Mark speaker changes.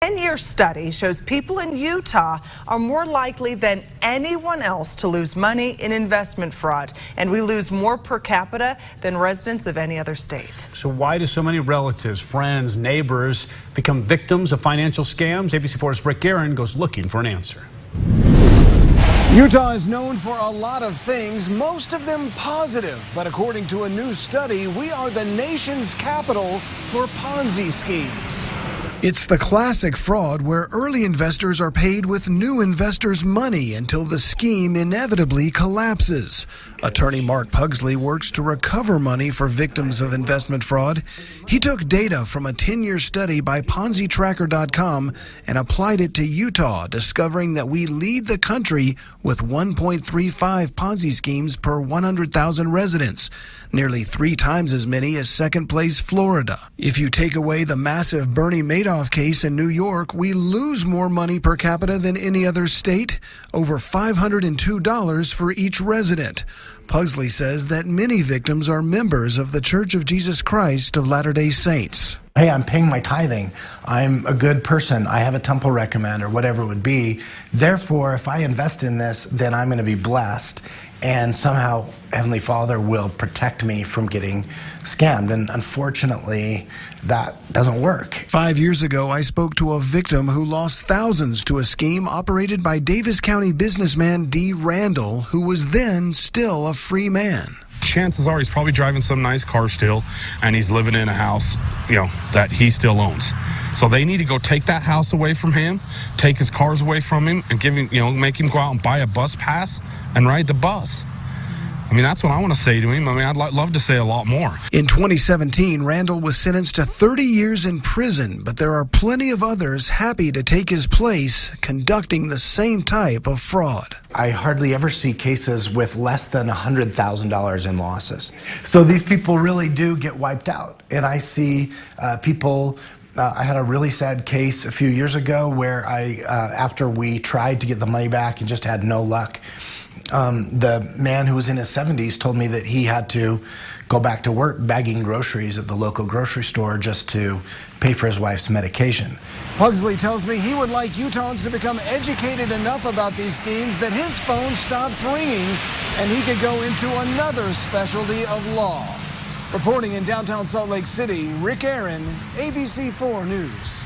Speaker 1: 10-year study shows people in Utah are more likely than anyone else to lose money in investment fraud, and we lose more per capita than residents of any other state.
Speaker 2: So why do so many relatives, friends, neighbors become victims of financial scams? ABC4's Rick Guerin goes looking for an answer.
Speaker 3: Utah is known for a lot of things, most of them positive. But according to a new study, we are the nation's capital for Ponzi schemes. It's the classic fraud where early investors are paid with new investors' money until the scheme inevitably collapses. Attorney Mark Pugsley works to recover money for victims of investment fraud. He took data from a 10-year study by PonziTracker.com and applied it to Utah, discovering that we lead the country with 1.35 Ponzi schemes per 100,000 residents, nearly 3 times as many as second-place Florida. If you take away the massive Bernie Madoff case in New York, we lose more money per capita than any other state, over $502 for each resident. Pugsley says that many victims are members of the Church of Jesus Christ of Latter-day Saints.
Speaker 4: Hey, I'm paying my tithing. I'm a good person. I have a temple recommend or whatever it would be. Therefore, if I invest in this, then I'm going to be blessed. And somehow Heavenly Father will protect me from getting scammed. And unfortunately, that doesn't work.
Speaker 3: 5 years ago, I spoke to a victim who lost thousands to a scheme operated by Davis County businessman D. Randall, who was then still a free man.
Speaker 5: Chances are he's probably driving some nice car still, and he's living in a house, that he still owns. So they need to go take that house away from him, take his cars away from him, and give him, make him go out and buy a bus pass and ride the bus. I mean, that's what I want to say to him. I mean, I'd love to say a lot more.
Speaker 3: In 2017, Randall was sentenced to 30 years in prison, but there are plenty of others happy to take his place conducting the same type of fraud.
Speaker 4: I hardly ever see cases with less than $100,000 in losses. So these people really do get wiped out. And I see people. I had a really sad case a few years ago where after we tried to get the money back and just had no luck, the man who was in his 70s told me that he had to go back to work bagging groceries at the local grocery store just to pay for his wife's medication.
Speaker 3: Pugsley tells me he would like Utahns to become educated enough about these schemes that his phone stops ringing and he could go into another specialty of law. Reporting in downtown Salt Lake City, Rick Guerin, ABC4 News.